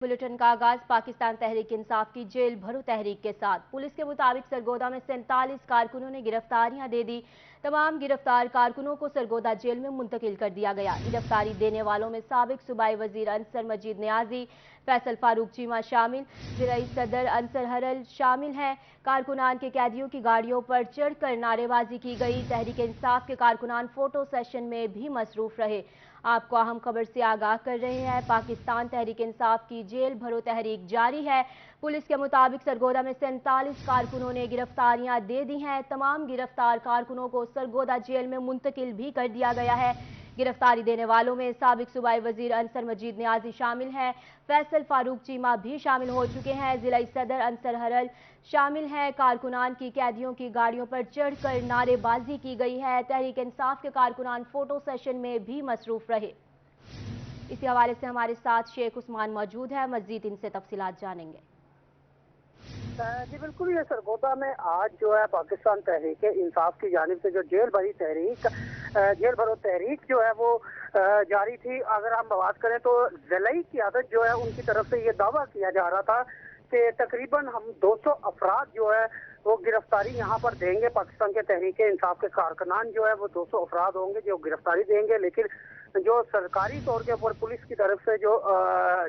Bulletin का आगाज पाकिस्तान तहरीक इंसाफ की जेल भरो तहरीक के साथ। पुलिस के मुताबिक सरगोदा में 47 कारकुनों ने गिरफ्तारियां दे दी। तमाम गिरफ्तार कारकुनों को सरगोदा जेल में मुंतकिल कर दिया गया। गिरफ्तारी देने वालों में साबिक सूबाई वजीर अंसर मजीद नियाजी, फैसल फारूक चीमा शामिल, जिलाई सदर अंसर हरल शामिल हैं। कारकुनान के कैदियों की गाड़ियों पर चढ़कर नारेबाजी की गई। तहरीक इंसाफ के कारकुनान फोटो सेशन में भी मसरूफ रहे। आपको अहम खबर से आगाह कर रहे हैं। पाकिस्तान तहरीक इंसाफ की जेल भरो तहरीक जारी है। पुलिस के मुताबिक सरगोदा में 47 कारकुनों ने गिरफ्तारियां दे दी हैं। तमाम गिरफ्तार कारकुनों को सरगोदा जेल में मुंतकिल भी कर दिया गया है। गिरफ्तारी देने वालों में साबिक सूबाई वजीर अंसर मजीद नियाजी शामिल हैं। फैसल फारूक चीमा भी शामिल हो चुके हैं। जिलाई सदर अंसर हरल शामिल हैं। कारकुनान की कैदियों की गाड़ियों पर चढ़कर नारेबाजी की गई है। तहरीक इंसाफ के कारकुनान फोटो सेशन में भी मसरूफ रहे। इसी हवाले से हमारे साथ शेख उस्मान मौजूद है, मजीद इनसे तफसीलात जानेंगे। जी बिल्कुल, ये सरगोदा में आज जो है पाकिस्तान तहरीक इंसाफ की जानिब से जो जेल भरो तहरीक जो है वो जारी थी। अगर हम बात करें तो ज़िलाई क़यादत जो है उनकी तरफ से ये दावा किया जा रहा था कि तकरीबन हम 200 अफराद जो है वो गिरफ्तारी यहाँ पर देंगे। पाकिस्तान के तहरीक इंसाफ के कारकुनान जो है वो 200 अफराद होंगे जो गिरफ्तारी देंगे, लेकिन जो सरकारी तौर के ऊपर पुलिस की तरफ से जो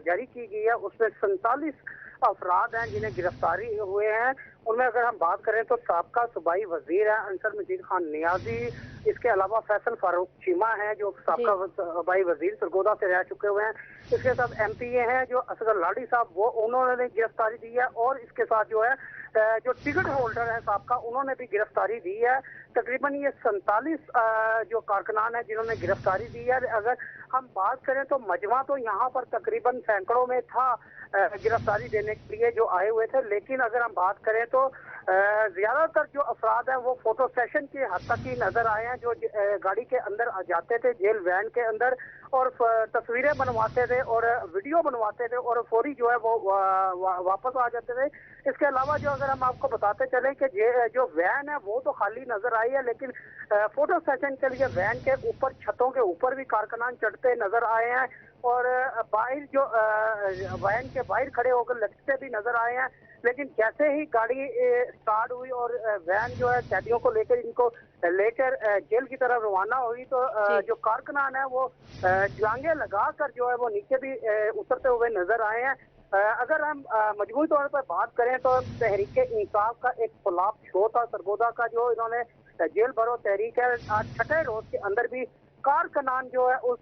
जारी की गई है उसमें 47 अफराद हैं जिन्हें गिरफ्तारी हुए हैं। उनमें अगर हम बात करें तो साबका सूबाई वजीर है अंसर मजीद खान नियाजी, इसके अलावा फैसल फारूक चीमा है जो साबका सूबाई वजीर सरगोदा से रह चुके हुए हैं। इसके साथ MPA हैं जो असगर लाड़ी साहब, वो उन्होंने गिरफ्तारी दी है, और इसके साथ जो है जो टिकट होल्डर है साहब का, उन्होंने भी गिरफ्तारी दी है। तकरीबन ये 47 जो कारकुनान है जिन्होंने गिरफ्तारी दी है। अगर हम बात करें तो मजमा तो यहाँ पर तकरीबन सैकड़ों में था गिरफ्तारी देने के लिए जो आए हुए थे, लेकिन अगर हम बात करें तो ज्यादातर जो अफराद हैं वो फोटो सेशन की हद तक ही नजर आए हैं, जो गाड़ी के अंदर जाते थे जेल वैन के अंदर और तस्वीरें बनवाते थे और वीडियो बनवाते थे और फौरी जो है वो वापस आ जाते थे। इसके अलावा जो अगर हम आपको बताते चले कि जो वैन है वो तो खाली नजर आई है, लेकिन फोटो सेशन के लिए वैन के ऊपर छतों के ऊपर भी कारकुनान चढ़ते नजर आए हैं और बाहर जो वैन के बाहर खड़े होकर लटकते भी नजर आए हैं। लेकिन जैसे ही गाड़ी स्टार्ट हुई और वैन जो है कैदियों को लेकर इनको लेकर जेल की तरफ रवाना हुई तो जो कारकुनान है वो छलांगे लगाकर जो है वो नीचे भी उतरते हुए नजर आए हैं। अगर हम मजमूई तौर पर बात करें तो तहरीक इंसाफ का एक पुलाप शो था सरगोदा का, जो इन्होंने जेल भरो तहरीक है आज छठे रोज के अंदर भी कारकुनान जो है उस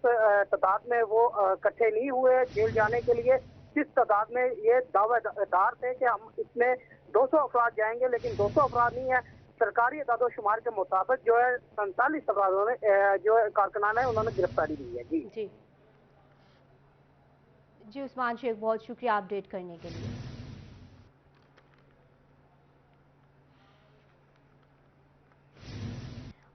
तादाद में वो इकट्ठे नहीं हुए जेल जाने के लिए जिस तादाद में ये दावेदार थे कि हम इसमें 200 अफराद जाएंगे, लेकिन 200 अफराद नहीं है। सरकारी अदाद-ओ-शुमार के मुताबिक जो है 47 अफरादों ने जो कारकुनान है उन्होंने गिरफ्तारी दी है। जी उस्मान शेख, बहुत शुक्रिया अपडेट करने के लिए।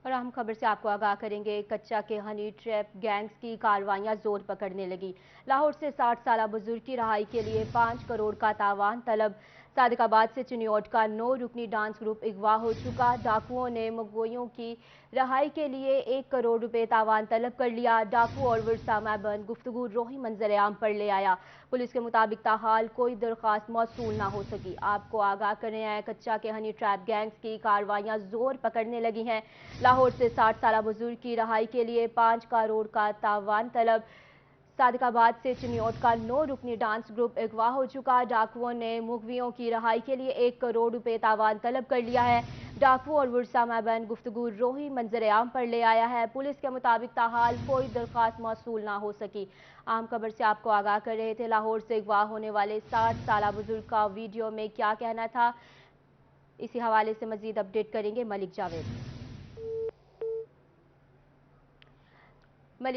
और हम खबर से आपको आगाह करेंगे। कच्चा के हनी ट्रैप गैंग्स की कार्रवाइयां जोर पकड़ने लगी। लाहौर से 60 साल बुजुर्ग की रहाई के लिए 5 करोड़ का तावान तलब। सादिकाबाद से चिनियोट का 9 रुकनी डांस ग्रुप अगवा हो चुका। डाकुओं ने मकबूयों की रहाई के लिए 1 करोड़ रुपए तावान तलब कर लिया। डाकू और विरसा मैबंद गुफ्तगू रोही मंजर आम पर ले आया। पुलिस के मुताबिक ताहाल कोई दरख्वास्त मौसूल ना हो सकी। आपको आगाह कर रहे हैं, कच्चा के हनी ट्रैप गैंग्स की कार्रवाइयां जोर पकड़ने लगी हैं। लाहौर से 60 साल बुजुर्ग की रहाई के लिए 5 करोड़ का तावान तलब। सादिकाबाद से चिनियोट का 9 रुकनी डांस ग्रुप अगवा हो चुका। डाकुओं ने मुगवियों की रहाई के लिए 1 करोड़ रुपए तावान तलब कर लिया है। डाकू और विरसा मैबंद गुफ्तगू रोही मंजर आम पर ले आया है। पुलिस के मुताबिक ताहाल कोई दरख्वास्त मौसूल ना हो सकी। आम खबर से आपको आगाह कर रहे थे। लाहौर से अगवा होने वाले 60 साल बुजुर्ग का वीडियो में क्या कहना था, इसी हवाले से मजीद अपडेट करेंगे मलिक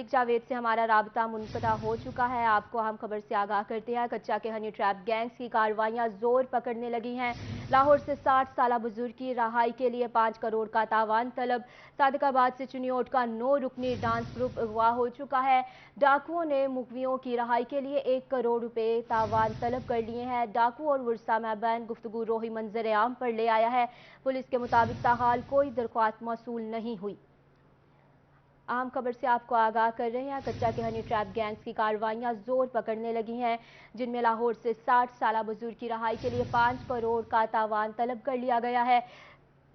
जावेद से हमारा राबता मुनक़ता हो चुका है। आपको हम खबर से आगाह करते हैं। कच्चा के हनी ट्रैप गैंग्स की कार्रवाइयां जोर पकड़ने लगी हैं। लाहौर से 60 साल बुजुर्ग की रहाई के लिए 5 करोड़ का तावान तलब। सादिकाबाद से चिनियोट का 9 रुकनी डांस ग्रुप अगवा हो चुका है। डाकुओं ने मुगवियों की रहाई के लिए 1 करोड़ रुपए तावान तलब कर लिए हैं। डाकू और विरसा मैबंद गुफ्तगू रोही मंजर आम पर ले आया है। पुलिस के मुताबिक ताहाल कोई दरख्वास्त मौसूल नहीं हुई। अहम खबर से आपको आगाह कर रहे हैं। कच्चा के हनी ट्रैप गैंग्स की कार्रवाइयां जोर पकड़ने लगी हैं, जिनमें लाहौर से 60 साल बुजुर्ग की रहाई के लिए 5 करोड़ का तावान तलब कर लिया गया है।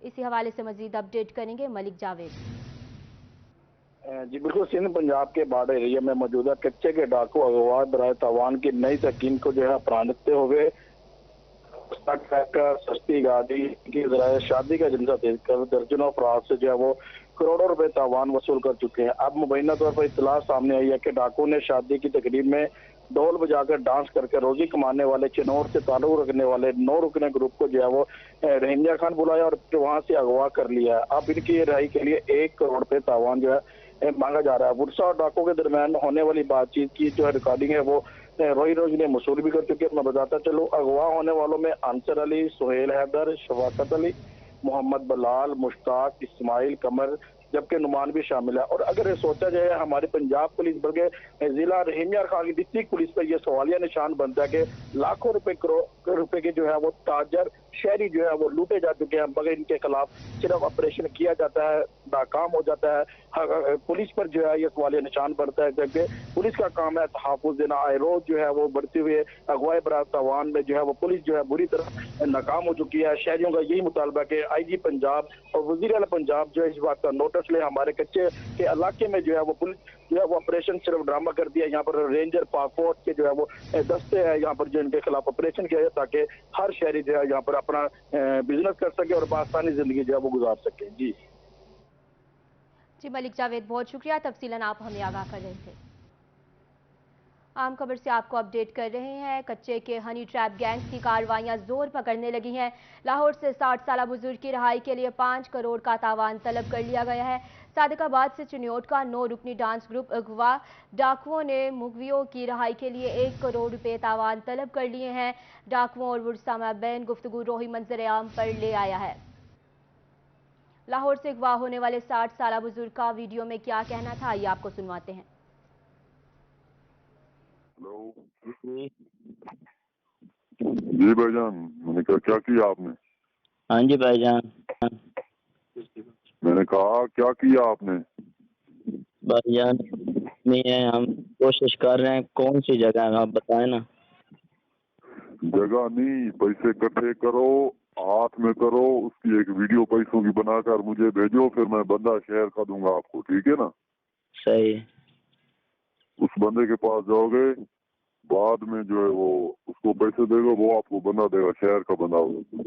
इसी हवाले से मजीद अपडेट करेंगे मलिक जावेद। जी बिल्कुल, सिंध पंजाब के बॉर्डर एरिया में मौजूदा कच्चे के डाकू अगवा बराए तावान की नई तकीन को जो है अपनाते हुए ट्रैक्टर, सस्ती गाड़ी की जराए शादी का एजेंडा देकर दर्जनों अफराद से जो है वो करोड़ों रुपए तावान वसूल कर चुके हैं। अब मुबैना तौर पर इत्तला सामने आई है कि डाकू ने शादी की तकरीब में ढोल बजाकर डांस करके रोजी कमाने वाले चिनौर से ताल्लुक रखने वाले 9 रुकने ग्रुप को जो है वो रोहिंग्या खान बुलाया और वहां से अगवा कर लिया है। अब इनकी रिहाई के लिए 1 करोड़ रुपए तावान जो है मांगा जा रहा है। बुरसा और डाकू के दरमियान होने वाली बातचीत की जो है रिकॉर्डिंग है वो रोज ने मसूल भी कर चुके हैं। मैं बताता चलूं, अगवा होने वालों में अंसर अली, सुहेल हैदर, शफाकत अली, मोहम्मद बलाल, मुश्ताक, इस्माइल, कमर जबकि नुमान भी शामिल है। और अगर सोचा जाए हमारी पंजाब पुलिस बल्कि जिला रहीमिया खान की डिस्ट्रिक्ट पुलिस पर यह सवालिया निशान बनता है कि लाखों रुपए करोड़ रुपए के जो है वो ताजर शहरी जो है वो लूटे जा चुके हैं, मगर इनके खिलाफ सिर्फ ऑपरेशन किया जाता है, नाकाम हो जाता है। पुलिस पर जो है ये सवालिया निशान बनता है, जबकि पुलिस का काम है तहफ़्फ़ुज़ देना। आए रोज जो है वो बढ़ते हुए अगवाए बरात तावान में जो है वो पुलिस जो है बुरी तरह नाकाम हो चुकी है। शहरियों का यही मुतालबा कि IG पंजाब और वज़ीर आला पंजाब जो है इस बात का नोटिस ले। हमारे कच्चे के इलाके में जो है वो पुलिस जो है वो ऑपरेशन सिर्फ ड्रामा कर दिया। यहाँ पर रेंजर पाक फोर्स के जो है वो दस्ते हैं यहाँ पर जो इनके खिलाफ ऑपरेशन किया जाए ताकि हर शहरी जो है यहाँ पर अपना बिजनेस कर सके और आसानी जिंदगी जो है वो गुजार सके। जी मलिक जावेद, बहुत शुक्रिया, तफसीलन आप हमें आगाह कर रहे थे। आम खबर से आपको अपडेट कर रहे हैं। कच्चे के हनी ट्रैप गैंग्स की कार्रवाइयां जोर पकड़ने लगी हैं। लाहौर से 60 साल बुजुर्ग की रहाई के लिए 5 करोड़ का तावान तलब कर लिया गया है। सादिकाबाद से चिन्योट का 9 रुकनी डांस ग्रुप अगवा डाकुओं ने मुगवियों की रहाई के लिए 1 करोड़ रुपए तावान तलब कर लिए हैं। डाकुओं और वुरसा माबैन गुफ्तगू रोही मंजर आम पर ले आया है। लाहौर से अगवा होने वाले 60 साल बुजुर्ग का वीडियो में क्या कहना था, ये आपको सुनवाते हैं। जी भाईजान, मैंने कहा क्या किया आपने? हाँ जी भाईजान। मैंने कहा क्या किया आपने? भाईजान नहीं है, हम कोशिश कर रहे हैं। कौन सी जगह है आप बताएं ना। जगह नहीं, पैसे इकट्ठे करो, हाथ में करो, उसकी एक वीडियो पैसों की बनाकर मुझे भेजो, फिर मैं बंदा शहर का दूंगा आपको, ठीक है ना? सही। उस बंदे के पास जाओगे, बाद में जो है वो उसको पैसे देगा, वो आपको बंदा देगा, शहर का बंदा होगा।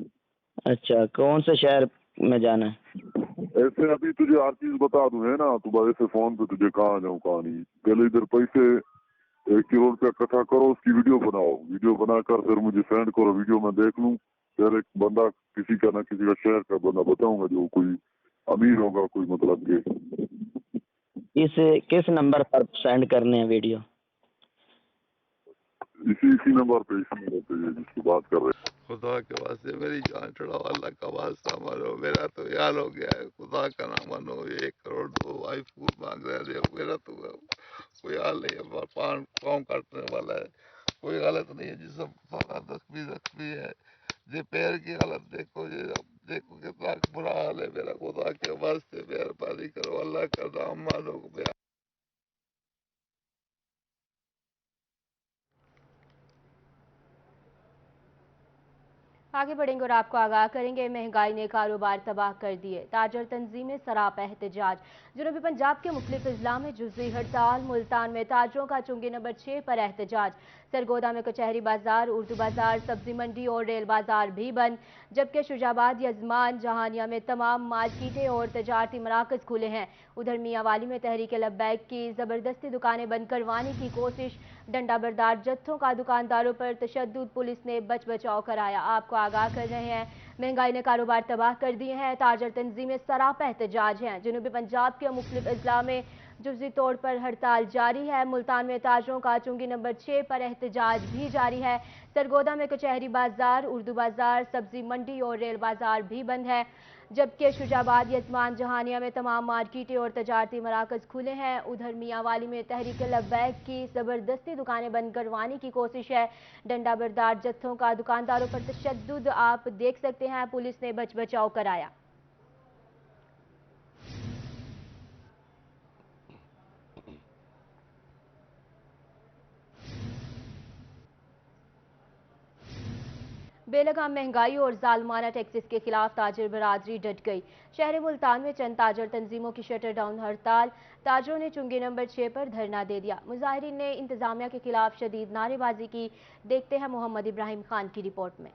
अच्छा, कौन से शहर में जाना है? ऐसे अभी तुझे हर चीज बता दूं, है ना? तुम्हारे से फोन पे तुझे कहाँ जाऊँ कहाँ नहीं। पहले इधर पैसे 1 करोड़ रुपया इकट्ठा करो, उसकी वीडियो बनाओ, वीडियो बनाकर फिर मुझे सेंड करो, वीडियो मैं देख लूँ, फिर एक बंदा किसी का ना किसी का शहर का बंदा बताऊंगा जो कोई अमीर होगा, कोई मतलब के। किस नंबर पर सेंड करने हैं वीडियो? इसी नंबर पे जिसकी बात कर रहे हैं। खुदा के वास्ते मेरी जान चढ़ाओ, अल्लाह का वास्ता मानो, मेरा तो यार हो गया है, खुदा का नाम मानो। 1 करोड़ तो वाइफ को मांग रहे हैं, मेरा तो कोई हाल नहीं है, पाँव काटने वाला है, कोई हालत नहीं है जी, सब सारा जख्मी है जी। पैर की हालत देखो जी, देखो कितना बुरा हाल है मेरा। खुदा के वास्ते मेहरबानी करो, अल्लाह का नाम मानो। आगे बढ़ेंगे और आपको आगाह करेंगे। महंगाई ने कारोबार तबाह कर दिए, ताजर तंजीमें सरापा एहतजाज। जनूबी पंजाब के मुख्तलिफ अजला में जुज़वी हड़ताल। मुल्तान में ताजरों का चुंगी नंबर 6 पर एहतजाज। सरगोदा में कचहरी बाजार, उर्दू बाजार, सब्जी मंडी और रेल बाजार भी बंद, जबकि शुजाबाद, यजमान, जहानिया में तमाम मार्केटें और तजारती मराकज खुले हैं। उधर मियांवाली में तहरीक लब्बैक की जबरदस्ती दुकानें बंद करवाने की कोशिश। डंडा बरदार जत्थों का दुकानदारों पर तशद्दुद, पुलिस ने बच बचाव कराया। आपको आगाह कर रहे हैं, महंगाई ने कारोबार तबाह कर दिए हैं, ताजर तंजीमें सरापा एहतजाज हैं। जनूबी पंजाब के मुख्तलिफ अजला में जुज़वी तौर पर हड़ताल जारी है। मुल्तान में ताजरों का चुंगी नंबर 6 पर एहतजाज भी जारी है। सरगोदा में कचहरी बाजार, उर्दू बाजार, सब्जी मंडी और रेल बाजार भी बंद है, जबकि शुजाबाद, यजमान, जहानिया में तमाम मार्केटें और तजारती मराकज खुले हैं। उधर मियांवाली में तहरीक लब्बैक की जबरदस्ती दुकानें बंद करवाने की कोशिश है। डंडा बरदार जत्थों का दुकानदारों पर तशद्दुद आप देख सकते हैं, पुलिस ने बच बचाव कराया। बेलगाम महंगाई और जालमाना टैक्सेस के खिलाफ ताजिर बरादरी डट गई। शहर मुल्तान में चंद ताजर तंजीमों की शटर डाउन हड़ताल, ताजरों ने चुंगी नंबर 6 पर धरना दे दिया। मुजाहिरीन ने इंतजामिया के खिलाफ शदीद नारेबाजी की। देखते हैं मोहम्मद इब्राहिम खान की रिपोर्ट में।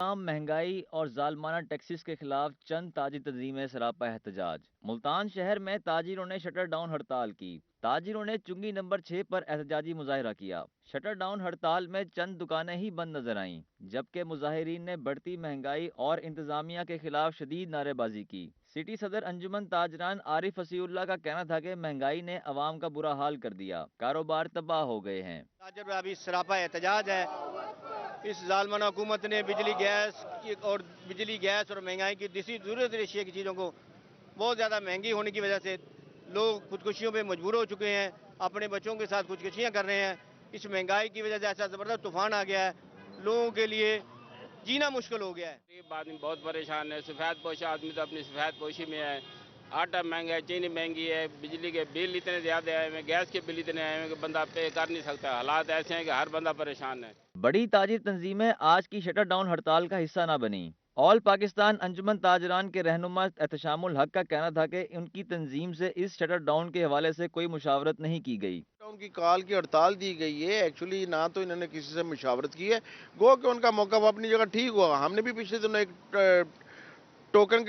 महंगाई और जालमाना टैक्सेस के खिलाफ चंद ताजी तंजीमें सरापा एहतजाज। मुल्तान शहर में ताजिरों ने शटर डाउन हड़ताल की। ताजिरों ने चुंगी नंबर 6 पर एहतजाजी मुजाहिरा किया। शटर डाउन हड़ताल में चंद दुकानें ही बंद नजर आईं, जबकि मुजाहिरीन ने बढ़ती महंगाई और इंतजामिया के खिलाफ शदीद नारेबाजी की। सिटी सदर अंजुमन ताजरान आरिफ हसीउल्लाह का कहना था कि महंगाई ने अवाम का बुरा हाल कर दिया, कारोबार तबाह हो गए हैं। ताजर में अभी सरापा एहतजाज है। इस जालमाना हुकूमत ने बिजली गैस और महंगाई की दूसरी ज़रूरत अशिया की चीज़ों को बहुत ज़्यादा महंगी होने की वजह से लोग खुदकुशियों पे मजबूर हो चुके हैं, अपने बच्चों के साथ खुदकुशियाँ कर रहे हैं। इस महंगाई की वजह से ऐसा ज़बरदस्त तूफान आ गया है, लोगों के लिए जीना मुश्किल हो गया है। गरीब आदमी बहुत परेशान है। सफ़ेद पोश आदमी तो अपनी सफ़ेद पोशी में है। आटा महंगा है, चीनी महंगी है, बिजली के बिल इतने ज़्यादा आए हैं, गैस के बिल इतने आए हैं कि बंदा पे कर नहीं सकता। हालात ऐसे हैं कि हर बंदा परेशान है। बड़ी ताजिर तंजीमें आज की शटर डाउन हड़ताल का हिस्सा न बनी। ऑल पाकिस्तान अंजुमन ताजरान के रहनुमा एहतशामुल हक का कहना था कि उनकी तंजीम से इस शटर डाउन के हवाले से कोई मुशावरत नहीं की गई। उनकी कॉल की हड़ताल दी गई है, एक्चुअली ना तो इन्होंने किसी से मुशावरत की है, गो कि उनका मौका अपनी जगह ठीक हुआ। हमने भी पिछले दिनों एक टोकन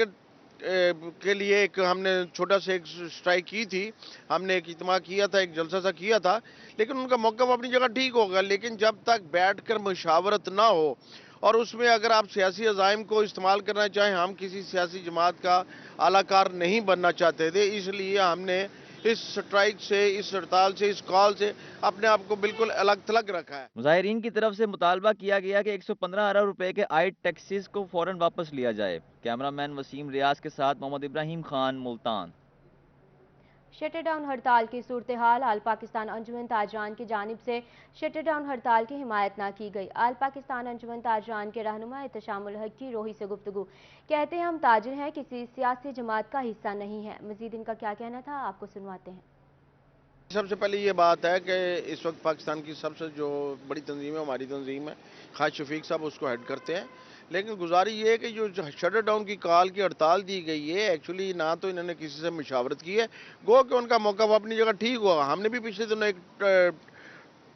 के लिए एक हमने छोटा सा एक स्ट्राइक की थी, हमने एक इज्तिमा किया था, एक जलसा सा किया था, लेकिन उनका मौका अपनी जगह ठीक होगा। लेकिन जब तक बैठकर मुशावरत ना हो और उसमें अगर आप सियासी अज़ाइम को इस्तेमाल करना चाहें, हम किसी सियासी जमात का आलाकार नहीं बनना चाहते थे, इसलिए हमने इस स्ट्राइक से, इस हड़ताल से, इस कॉल से अपने आप को बिल्कुल अलग थलग रखा है। मुजाहिरीन की तरफ से मुतालबा किया गया कि 115 अरब रुपए के आयड टैक्सेस को फौरन वापस लिया जाए। कैमरामैन वसीम रियाज के साथ मोहम्मद इब्राहिम खान, मुल्तान। शटर डाउन हड़ताल की सूरत हाल। आल पाकिस्तान अंजुमन ताजरान की जानिब से शटर डाउन हड़ताल की हिमायत न की गई। आल पाकिस्तान अंजुमन ताजरान के रहनुमा एहतशामुल हक की रोही से गुफ्तगू। कहते हैं हम ताजिर हैं, किसी सियासी जमात का हिस्सा नहीं है। मजीद इनका क्या कहना था, आपको सुनवाते हैं। सबसे पहले ये बात है कि इस वक्त पाकिस्तान की सबसे जो बड़ी तंजीम है हमारी तंजीम है, खास शफीक साहब उसको हेड करते हैं। लेकिन गुजारिश ये है कि जो शटर डाउन की कॉल की हड़ताल दी गई है, एक्चुअली ना तो इन्होंने किसी से मुशावरत की है, गो कि उनका मौका अपनी जगह ठीक हुआ। हमने भी पिछले दिनों एक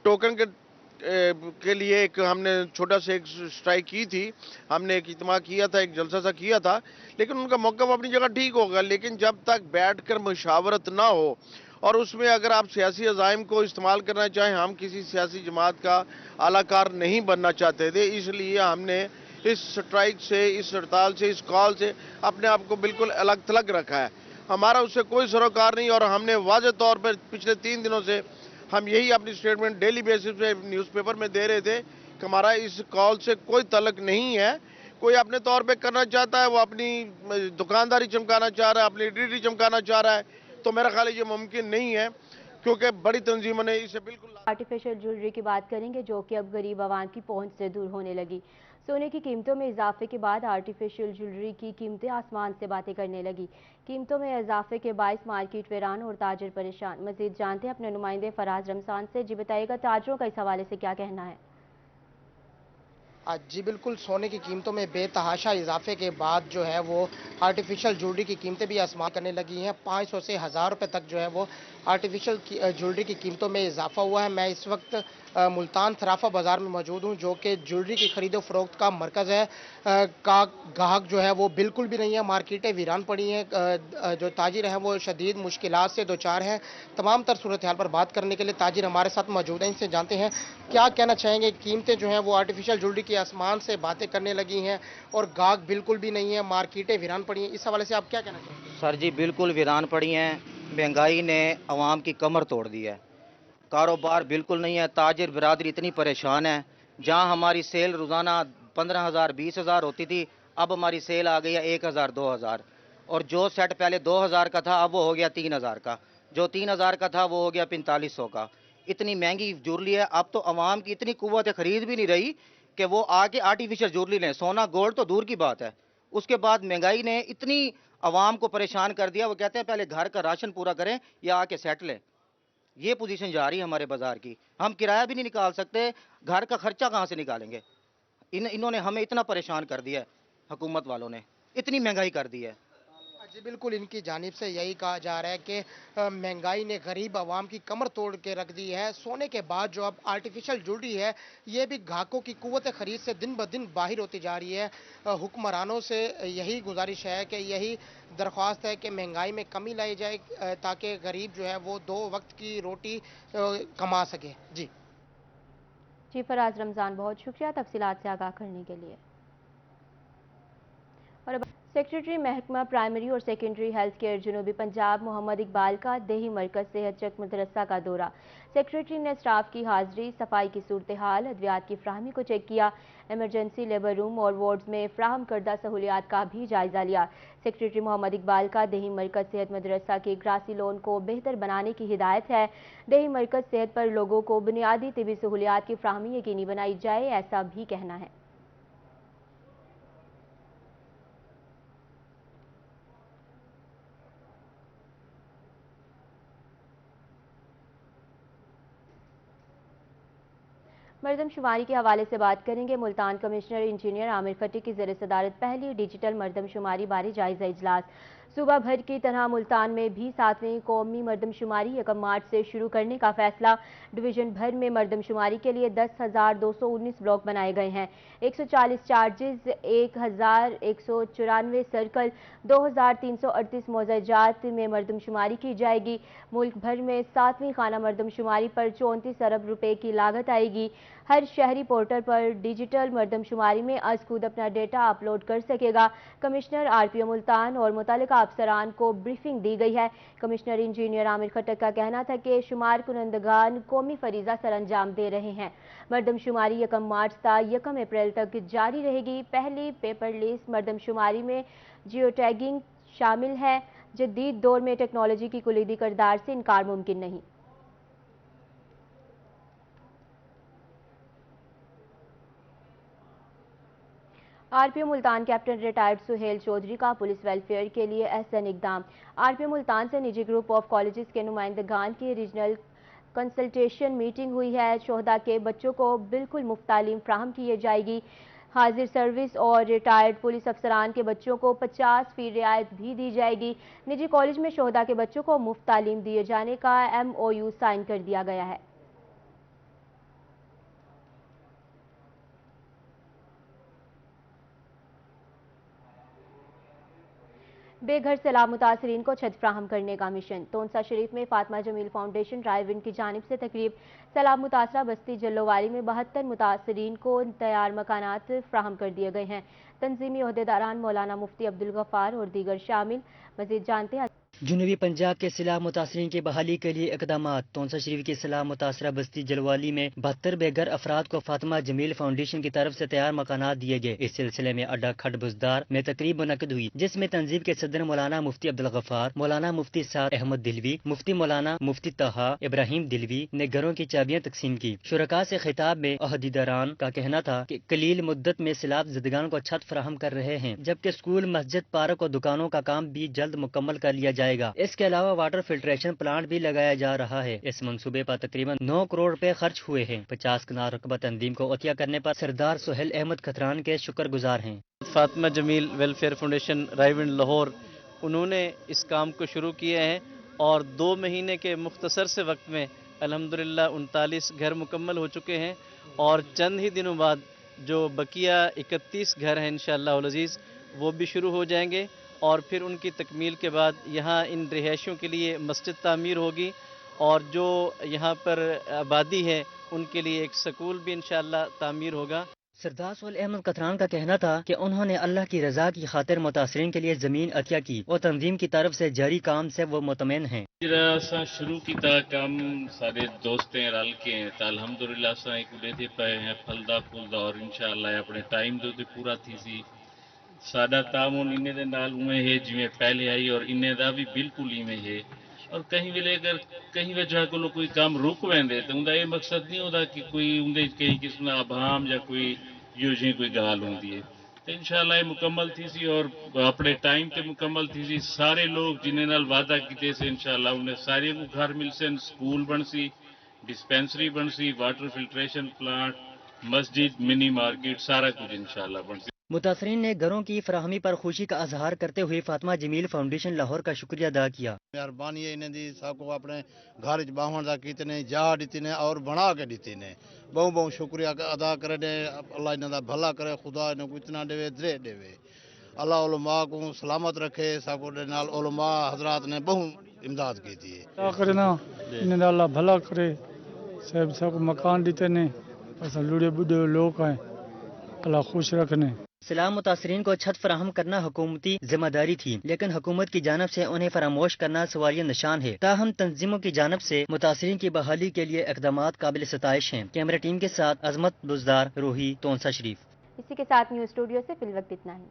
टोकन के लिए एक हमने छोटा सा एक स्ट्राइक की थी, हमने एक इज्तिमा किया था, एक जलसा सा किया था, लेकिन उनका मौका अपनी जगह ठीक होगा। लेकिन जब तक बैठकर मुशावरत ना हो और उसमें अगर आप सियासी अज़ाइम को इस्तेमाल करना चाहें, हम किसी सियासी जमात का आलाकार नहीं बनना चाहते थे, इसलिए हमने इस स्ट्राइक से, इस हड़ताल से, इस कॉल से अपने आप को बिल्कुल अलग थलग रखा है। हमारा उससे कोई सरोकार नहीं और हमने वाज़ेह तौर पर पिछले 3 दिनों से हम यही अपनी स्टेटमेंट डेली बेसिस पे न्यूज़पेपर में दे रहे थे कि हमारा इस कॉल से कोई तल्लुक नहीं है। कोई अपने तौर पे करना चाहता है, वो अपनी दुकानदारी चमकाना चाह रहा है, अपनी ड्यूटी चमकाना चाह रहा है, तो मेरा ख्याल है ये मुमकिन नहीं है, क्योंकि बड़ी तंजीमों ने इसे बिल्कुल। आर्टिफिशियल ज्वेलरी की बात करेंगे, जो कि अब गरीब आवाम की पहुंच से दूर होने लगी। सोने की कीमतों में इजाफे के बाद आर्टिफिशियल ज्वेलरी की कीमतें आसमान से बातें करने लगी। कीमतों में इजाफे के बायस मार्केट वीरान और ताजिर परेशान। मजीद जानते हैं अपने नुमाइंदे फराज रमजान से। जी बताइएगा, ताजरों का इस हवाले से क्या कहना है? जी बिल्कुल, सोने की कीमतों में बेतहाशा इजाफे के बाद जो है वो आर्टिफिशियल ज्वेलरी की कीमतें भी आसमान करने लगी हैं। 500 से 1000 रुपये तक जो है वो आर्टिफिशियल ज्वेलरी की कीमतों में इजाफा हुआ है। मैं इस वक्त मुल्तान सराफा बाज़ार में मौजूद हूँ, जो कि ज्वेलरी की खरीदो फरोख्त का मरकज़ है। का गाहक जो है वो बिल्कुल भी नहीं है, मार्केटें वीरान पड़ी हैं, जो ताजिर हैं वो शदीद मुश्किलात से दो चार हैं। तमाम तर सूरत हाल पर बात करने के लिए ताजिर हमारे साथ मौजूद हैं, इनसे जानते हैं क्या कहना चाहेंगे। कीमतें जो हैं वो आर्टिफिशियल ज्वेलरी की आसमान से बातें करने लगी हैं और गाहक बिल्कुल भी नहीं है, मार्केटें वीरान पड़ी हैं, इस हवाले से आप क्या कहना चाहेंगे? सर जी बिल्कुल वीरान पड़ी हैं, महंगाई ने अवाम की कमर तोड़ दी है, कारोबार बिल्कुल नहीं है, ताजिर बिरादरी इतनी परेशान है। जहां हमारी सेल रोज़ाना 15,000 20,000 होती थी, अब हमारी सेल आ गई है 1,000 2,000, और जो सेट पहले 2,000 का था अब वो हो गया 3,000 का, जो 3,000 का था वो हो गया 4500 का। इतनी महंगी ज्वेलरी है, अब तो अवाम की इतनी कुव्वत खरीद भी नहीं रही कि वो आके आर्टिफिशियल ज्वेलरी लें। सोना गोल्ड तो दूर की बात है, उसके बाद महंगाई ने इतनी अवाम को परेशान कर दिया। वो कहते हैं पहले घर का राशन पूरा करें या आके सेट लें। ये पोजीशन जा रही है हमारे बाजार की। हम किराया भी नहीं निकाल सकते, घर का खर्चा कहाँ से निकालेंगे? इन्होंने हमें इतना परेशान कर दिया है, हुकूमत वालों ने इतनी महंगाई कर दी है। जी बिल्कुल, इनकी जानिब से यही कहा जा रहा है कि महंगाई ने गरीब आवाम की कमर तोड़ के रख दी है। सोने के बाद जो अब आर्टिफिशियल ज्वेलरी है, ये भी ग्राहकों की कुव्वत खरीद से दिन ब दिन बाहर होती जा रही है। हुक्मरानों से यही गुजारिश है कि यही दरख्वास्त है कि महंगाई में कमी लाई जाए ताकि गरीब जो है वो 2 वक्त की रोटी कमा सके। जी फराज रमज़ान, बहुत शुक्रिया तफसीलात से आगाह करने के लिए। और अब सेक्रेटरी महकमा प्राइमरी और सेकेंडरी हेल्थ केयर जनूबी पंजाब मोहम्मद इकबाल का देही मरकज सेहत चक मदरसा का दौरा। सेक्रेटरी ने स्टाफ की हाजिरी, सफाई की सूरत हाल, अद्वियात की फ्राहमी को चेक किया। एमरजेंसी लेबर रूम और वार्ड्स में फ्राहम करदा सहूलियात का भी जायजा लिया। सेक्रेटरी मोहम्मद इकबाल का देही मरकज सेहत मदरसा के ग्रासी लोन को बेहतर बनाने की हिदायत है। देही मरकज सेहत पर लोगों को बुनियादी तिबी सहूलियात की फ्राहमी यकीनी बनाई जाए, ऐसा भी कहना है। मरदमशुमारी के हवाले से बात करेंगे। मुल्तान कमिश्नर इंजीनियर आमिर खट्टी की ज़ेर सदारत पहली डिजिटल मरदमशुमारी बारे जायजा इजलास। सूबा भर की तरह मुल्तान में भी 7वीं कौमी मरदमशुमारी 1 मार्च से शुरू करने का फैसला। डिवीजन भर में मरदमशुमारी के लिए 10,219 ब्लॉक बनाए गए हैं। 140 चार्जेस, 1,194 सर्कल, 2,338 मौज़ाजात में मरदमशुमारी की जाएगी। मुल्क भर में 7वीं खाना मरदमशुमारी पर 34 अरब रुपए की लागत आएगी। हर शहरी पोर्टल पर डिजिटल मरदमशुमारी में आज खुद अपना डेटा अपलोड कर सकेगा। कमिश्नर RPO मुल्तान और मुतल्लिका अफसरान को ब्रीफिंग दी गई है। कमिश्नर इंजीनियर आमिर खट्टक का कहना था कि शुमार कुनंदगान कौमी फरीजा सर अंजाम दे रहे हैं। मरदमशुमारी 1 मार्च से 1 अप्रैल तक जारी रहेगी। पहली पेपरलेस मरदमशुमारी में जियो टैगिंग शामिल है। जदीद दौर में टेक्नोलॉजी की कुलीदी किरदार से इनकार मुमकिन नहीं। RPO Multan captain retired Suhail Chaudhry का पुलिस वेलफेयर के लिए एहसन इकदाम। RPO मुल्तान से निजी ग्रुप ऑफ कॉलेजेस के नुमाइंदगान की रीजनल कंसल्टेशन मीटिंग हुई है। शोहदा के बच्चों को बिल्कुल मुफ्त तालीम फ्राहम की जाएगी। हाजिर सर्विस और रिटायर्ड पुलिस अफसरान के बच्चों को 50% रियायत भी दी जाएगी। निजी कॉलेज में शोहदा के बच्चों को मुफ्त तालीम दिए जाने का MOU साइन कर दिया गया है। बेघर सैलाब मुतासरीन को छत फ्राहम करने का मिशन। तोनसा शरीफ में फातिमा जमील फाउंडेशन ड्राइव-इन की जानिब से तकरीब। सैलाब मुतासरा बस्ती जल्लोवाली में 72 मुतासरीन को तैयार मकानात फ्राहम कर दिए गए हैं। तंजीमी ओहदेदारान मौलाना मुफ्ती अब्दुल गफ्फार और दीगर शामिल। मजीद जानते हैं। जुनूबी पंजाब के सैलाब मुतासरीन की बहाली के लिए इकदामात। तोनसा शरीफ की सैलाब मुतासरा बस्ती जलवाली में 72 बेघर अफराद को फातिमा जमील फाउंडेशन की तरफ से तैयार मकानात दिए गए। इस सिलसिले में अड्डा खट बुजदार में तकरीब मुनक्किद हुई, जिसमें तंजीम के सदर मौलाना मुफ्ती अब्दुल गफ्फार, मौलाना मुफ्ती साद अहमद दिलवी, मुफ्ती मौलाना मुफ्ती तहा इब्राहिम दिलवी ने घरों की चाबियां तकसीम की। शुरका से खिताब में अहदीदारान का कहना था कि कलील मुद्दत में सैलाब ज़दगान को छत फराहम कर रहे हैं, जबकि स्कूल, मस्जिद, पार्क और दुकानों का काम भी जल्द मुकम्मल कर लिया जाएगा। इसके अलावा वाटर फिल्ट्रेशन प्लांट भी लगाया जा रहा है। इस मंसूबे पर तकरीबन 9 करोड़ रुपए खर्च हुए हैं। 50 कनाल रकबा तंजीम को अतिया करने पर सरदार सुहेल अहमद खतरान के शुक्रगुजार हैं। फातिमा जमील वेलफेयर फाउंडेशन ड्राइव-इन लाहौर, उन्होंने इस काम को शुरू किए हैं और 2 महीने के मुख्तसर से वक्त में अल्हम्दुलिल्लाह 39 घर मुकम्मल हो चुके हैं और चंद ही दिनों बाद जो बकिया 31 घर हैं इंशाअल्लाह अज़ीज़ वो भी शुरू हो जाएंगे और फिर उनकी तकमील के बाद यहाँ इन रिहायशियों के लिए मस्जिद तामीर होगी और जो यहाँ पर आबादी है उनके लिए एक स्कूल भी इंशाअल्लाह तामीर होगा। सरदार सुहेल अहमद खतरान का कहना था कि उन्होंने अल्लाह की रजा की खातिर मुतासरीन के लिए जमीन अतिया की और तंजीम की तरफ से जारी काम से वो मुतमईन हैं। शुरू किया काम सारे दोस्तें रल के अल्हम्दुलिल्लाह असां एक उड़े थे पे हैं फलदा फूलदा और इंशाअल्लाह अपने टाइम दे पूरा थी सी। साडा तामुन इन्हें दे नाल उमें है जिमें पहले आई और इन्हें दा भी बिल्कुल इवें है और कहीं वेले अगर कहीं वजह को कोई काम रुक वेंदे तो उनका ये मकसद नहीं होता कि कोई उनके कहीं किस्म का अभाम या कोई यो जी कोई गाल होती है। तो इंशाअल्लाह ये मुकम्मल थी सी और अपने टाइम पे मुकम्मल थी सी। सारे लोग जिन्हें नाल वादा किए से इंशाअल्लाह उन्हें सारे को घर मिल से, स्कूल बन सी, डिस्पेंसरी बन सी, वाटर फिल्ट्रेशन प्लांट मस्जिद, मिनी मार्केट, सारा कुछ इंशाल्लाह बन सके। मुतासरीन ने घरों की फराहमी पर खुशी का इजहार करते हुए फातिमा जमील फाउंडेशन लाहौर का शुक्रिया अदा किया। मेहरबानी है इन्हें दी सबको अपने घर च बाहन दा कीते जा दी ने और बना के दी ने बहुत बहुत शुक्रिया अदा करे ने। अल्लाह इन्हें दा भला करे, खुदा इन्हें को इतना देवे दे देवे। अल्लाह उलमा को सलामत रखे। सबको दे नाल उलमा हजरात ने बहुत इमदाद की थी। क्या करना इन्हें अल्लाह भला करे। सबको मकान देते ने, असा लूड़े बुढ़े लोग हैं, अल्लाह खुश रखने। सलाम मुतासरीन को छत फराहम करना हुकूमती जिम्मेदारी थी, लेकिन हुकूमत की जानब से उन्हें फरामोश करना सवालिया निशान है। ताहम तंजीमों की जानब से मुतासरीन की बहाली के लिए इकदामात काबिल सताइश हैं। कैमरा टीम के साथ अजमत बुजदार, रोही, तोनसा शरीफ। इसी के साथ न्यूज स्टूडियो से फिल वक्त इतना ही।